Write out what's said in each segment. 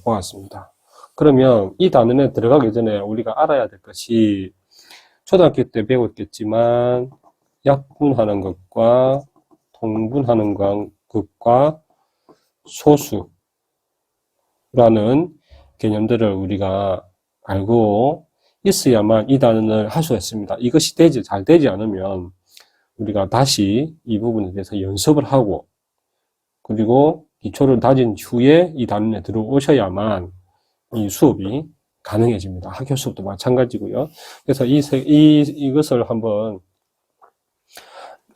보았습니다. 그러면 이 단원에 들어가기 전에 우리가 알아야 될 것이 초등학교 때 배웠겠지만 약분하는 것과 통분하는 것과 소수라는 개념들을 우리가 알고 있어야만 이 단원을 할 수가 있습니다. 이것이 잘 되지 않으면 우리가 다시 이 부분에 대해서 연습을 하고 그리고 기초를 다진 후에 이 단원에 들어오셔야만 이 수업이 가능해집니다. 학교 수업도 마찬가지고요. 그래서 이것을 한번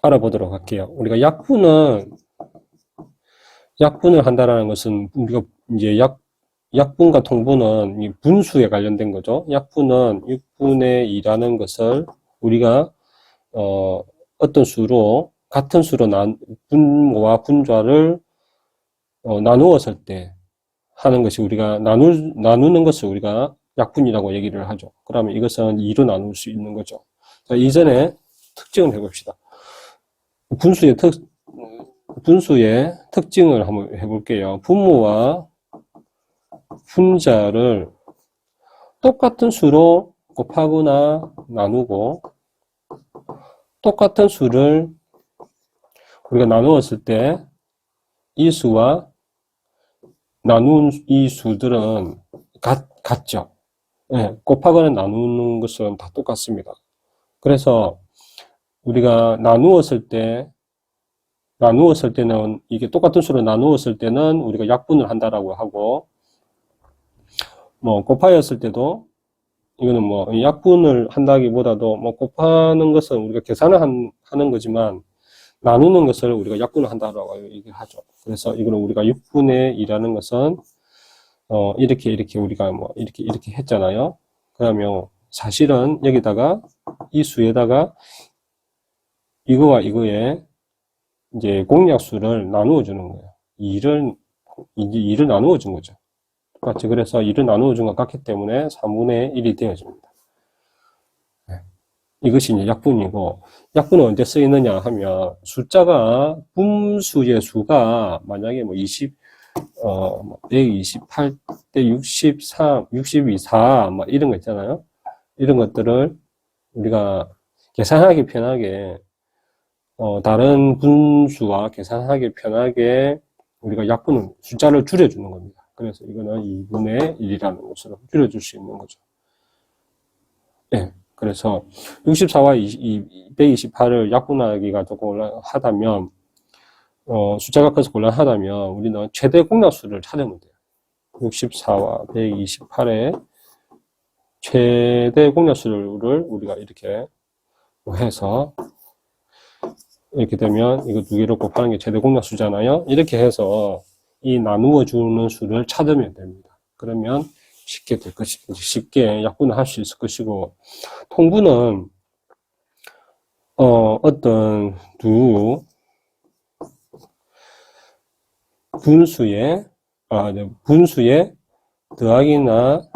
알아보도록 할게요. 우리가 약분을 한다라는 것은 우리가 이제 약분과 통분은 이 분수에 관련된 거죠. 약분은 6분의 2라는 것을 우리가 어떤 수로 같은 수로 분모와 분자를 나누었을 때 하는 것이 우리가 나누는 것을 우리가 약분이라고 얘기를 하죠. 그러면 이것은 2로 나눌 수 있는 거죠. 자, 이전에 특징을 해봅시다. 분수의 특징을 한번 해볼게요. 분모와 분자를 똑같은 수로 곱하거나 나누고 똑같은 수를 우리가 나누었을 때 이 수와 나눈 이 수들은 같죠. 네, 곱하거나 나누는 것은 다 똑같습니다. 그래서 우리가 나누었을 때는 이게 똑같은 수로 나누었을 때는 우리가 약분을 한다라고 하고 곱하였을 때도 이거는 약분을 한다기보다도 곱하는 것은 우리가 계산을 하는 거지만 나누는 것을 우리가 약분을 한다라고 얘기하죠. 그래서 이거는 우리가 6분의 2라는 것은 이렇게 우리가 이렇게 했잖아요. 그러면 사실은 여기다가 이 수에다가 이거와 이거에 이제 공약수를 나누어 주는 거예요. 2를 나누어 준 거죠. 똑같이. 그래서 2를 나누어 준 것 같기 때문에 3분의 1이 되어집니다. 이것이 이제 약분이고, 약분은 언제 쓰이느냐 하면, 숫자가, 분수의 수가, 만약에 128대 63, 62, 4, 이런 거 있잖아요. 이런 것들을 우리가 계산하기 편하게, 다른 분수와 계산하기 편하게 우리가 약분은 숫자를 줄여주는 겁니다. 그래서 이거는 2분의 1이라는 것으로 줄여줄 수 있는 거죠. 네. 그래서 64와 228을 약분하기가 조금 곤란하다면 숫자가 커서 곤란하다면 우리는 최대 공약수를 찾으면 돼요. 64와 128의 최대 공약수를 우리가 이렇게 해서 이렇게 되면 이거 두 개를 곱하는 게 최대 공약수잖아요. 이렇게 해서 이 나누어 주는 수를 찾으면 됩니다. 그러면 쉽게 약분을 할 수 있을 것이고, 통분은 어떤 두 분수의 더하기나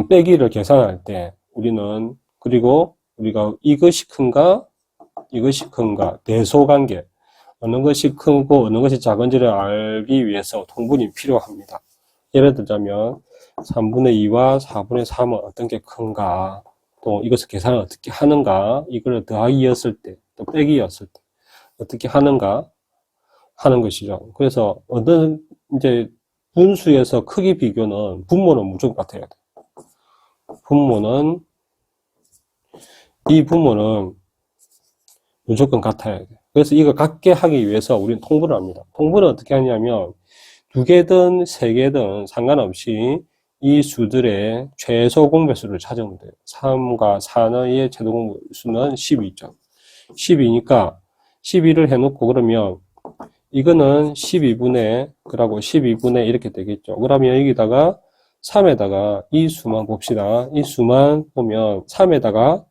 빼기를 계산할 때 우리는 그리고 우리가 이것이 큰가 대소관계 어느 것이 크고 어느 것이 작은지를 알기 위해서 통분이 필요합니다. 예를 들자면 3분의 2와 4분의 3은 어떤 게 큰가, 또 이것을 계산을 어떻게 하는가, 이걸 더하기였을 때, 또 빼기였을 때 어떻게 하는가 하는 것이죠. 그래서 어떤 이제 분수에서 크기 비교는 분모는 무조건 같아야 돼요. 이 분모는 무조건 같아야 돼요. 그래서 이거 같게 하기 위해서 우리는 통분을 합니다. 통분을 어떻게 하냐면 2개든 3개든 상관없이 이 수들의 최소 공배수를 찾으면 돼요. 3과 4의 최소 공배수는 12죠. 12니까 12를 해놓고 그러면 이거는 12분의 이렇게 되겠죠. 그러면 여기다가 3에다가 이 수만 봅시다. 이 수만 보면 3에다가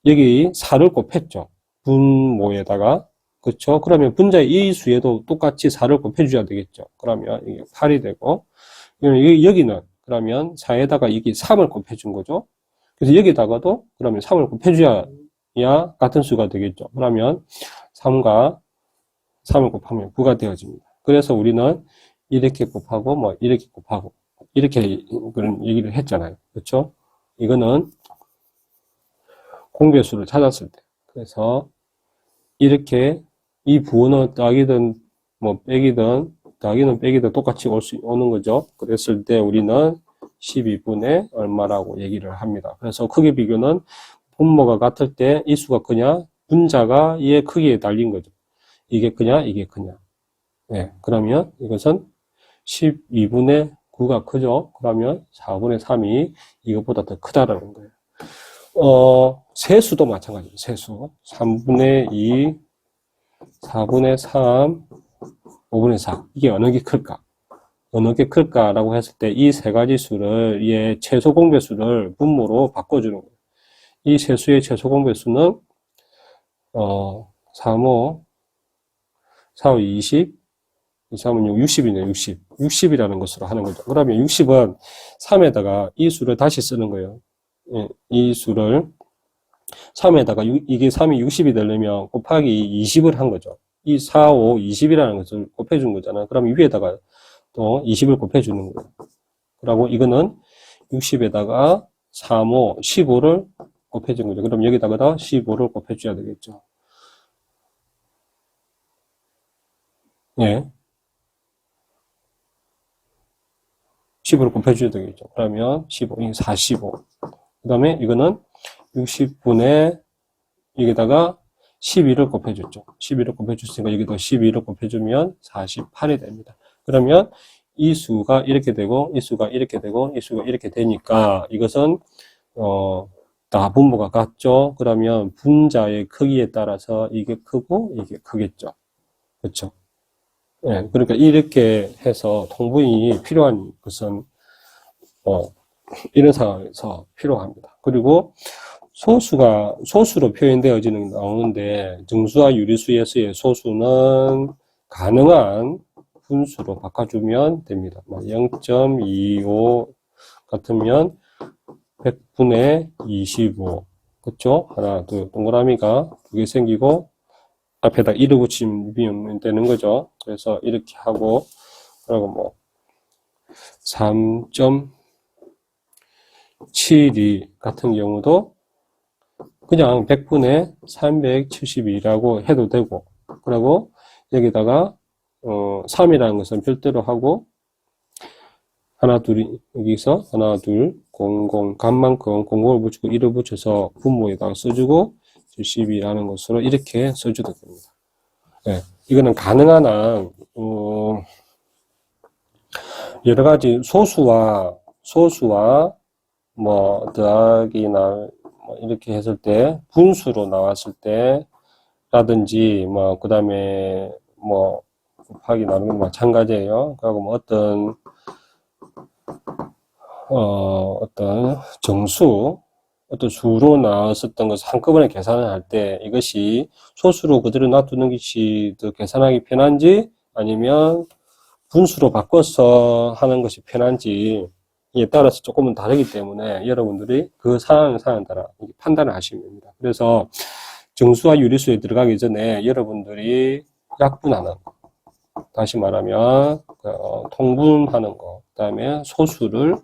여기 4를 곱했죠. 분모에다가. 그렇죠? 그러면 분자의 이 수에도 똑같이 4를 곱해줘야 되겠죠. 그러면 이게 8이 되고, 여기는 그러면 4에다가 이게 3을 곱해준 거죠. 그래서 여기다가도 그러면 3을 곱해줘야 같은 수가 되겠죠. 그러면 3과 3을 곱하면 9가 되어집니다. 그래서 우리는 이렇게 곱하고 뭐 이렇게 곱하고 이렇게 그런 얘기를 했잖아요. 그렇죠? 이거는 공배수를 찾았을 때. 그래서 이렇게 이 부호는 더하기든 뭐 빼기든 더하기는 빼기든 똑같이 오는 거죠. 그랬을 때 우리는 12분의 얼마라고 얘기를 합니다. 그래서 크기 비교는 분모가 같을 때 이 수가 크냐 분자가 얘 크기에 달린 거죠. 이게 크냐 이게 크냐. 네, 그러면 이것은 12분의 9가 크죠. 그러면 4분의 3이 이것보다 더 크다라는 거예요. 세수도 마찬가지예요. 세수. 3분의 2, 4분의 3, 5분의 4. 이게 어느 게 클까? 어느 게 클까라고 했을 때 이 세 가지 수를, 얘 최소 공배수를 분모로 바꿔주는 거예요. 이 세 수의 최소 공배수는, 3, 5, 4, 5, 20, 2, 3은 6, 60이네요, 60. 60이라는 것으로 하는 거죠. 그러면 60은 3에다가 이 수를 다시 쓰는 거예요. 예, 이 수를 3에다가 이게 3이 60이 되려면 곱하기 20을 한 거죠. 이 4, 5, 20이라는 것을 곱해준 거잖아요. 그럼 위에다가 또 20을 곱해주는 거예요. 그리고 이거는 60에다가 3, 5, 15를 곱해준 거죠. 그럼 여기다가 15를 곱해줘야 되겠죠. 예. 15를 곱해줘야 되겠죠. 그러면 15, 이게 45. 그 다음에 이거는 60분의 여기다가 12를 곱해줬죠. 12를 곱해줬으니까 여기도 12를 곱해주면 48이 됩니다. 그러면 이 수가 이렇게 되고, 이 수가 이렇게 되고, 이 수가 이렇게 되니까 이것은, 다 분모가 같죠? 그러면 분자의 크기에 따라서 이게 크고 이게 크겠죠. 그렇죠? 예, 그러니까 이렇게 해서 통분이 필요한 것은, 이런 상황에서 필요합니다. 그리고 소수로 표현되어지는 나오는데 정수와 유리수에서의 소수는 가능한 분수로 바꿔주면 됩니다. 0.25 같으면 100분의 25. 그쵸? 하나, 둘, 동그라미가 두 개 생기고 앞에다 1을 붙이면 되는 거죠. 그래서 이렇게 하고 그리고 뭐 3.72 같은 경우도 그냥 100분의 372라고 해도 되고, 그리고 여기다가 3이라는 것은 별도로 하고, 하나, 둘이, 여기서 하나, 둘, 00, 값만큼 00을 붙이고 1을 붙여서 분모에다가 써주고, 72라는 것으로 이렇게 써줘도 됩니다. 네, 이거는 가능한 한, 여러 가지 소수와, 뭐, 더하기나, 이렇게 했을 때 분수로 나왔을 때 라든지 뭐 그다음에 뭐 곱하기 나누기 마찬가지예요. 그리고 뭐 어떤 정수 어떤 수로 나왔었던 것을 한꺼번에 계산을 할 때 이것이 소수로 그대로 놔두는 것이 더 계산하기 편한지 아니면 분수로 바꿔서 하는 것이 편한지 이에 따라서 조금은 다르기 때문에 여러분들이 그 상황에 따라 판단을 하시면 됩니다. 그래서 정수와 유리수에 들어가기 전에 여러분들이 약분하는, 다시 말하면 통분하는 거, 그 다음에 소수를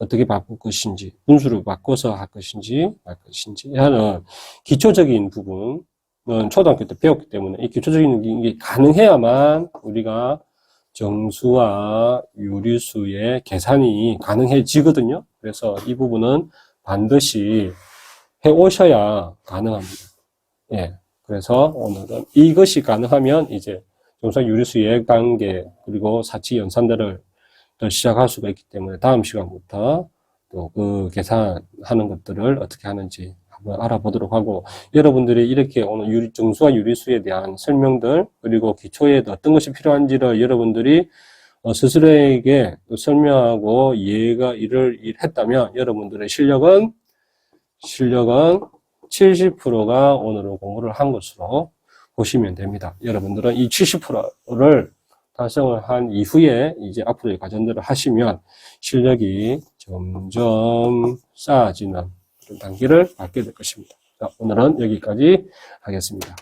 어떻게 바꿀 것인지, 분수를 바꿔서 할 것인지 말 것인지 하는 기초적인 부분은 초등학교 때 배웠기 때문에 이 기초적인 게 가능해야만 우리가 정수와 유리수의 계산이 가능해지거든요. 그래서 이 부분은 반드시 해 오셔야 가능합니다. 예. 그래서 오늘은 이것이 가능하면 이제 정수와 유리수의 관계 그리고 사치 연산들을 시작할 수가 있기 때문에 다음 시간부터 또 그 계산하는 것들을 어떻게 하는지 한번 알아보도록 하고, 여러분들이 이렇게 오늘 정수와 유리수에 대한 설명들 그리고 기초에 어떤 것이 필요한지를 여러분들이 스스로에게 설명하고 이해가 했다면 여러분들의 실력은 70%가 오늘은 공부를 한 것으로 보시면 됩니다. 여러분들은 이 70%를 달성을 한 이후에 이제 앞으로의 과정들을 하시면 실력이 점점 쌓아지는 그런 단계를 밟게 될 것입니다. 자, 오늘은 여기까지 하겠습니다.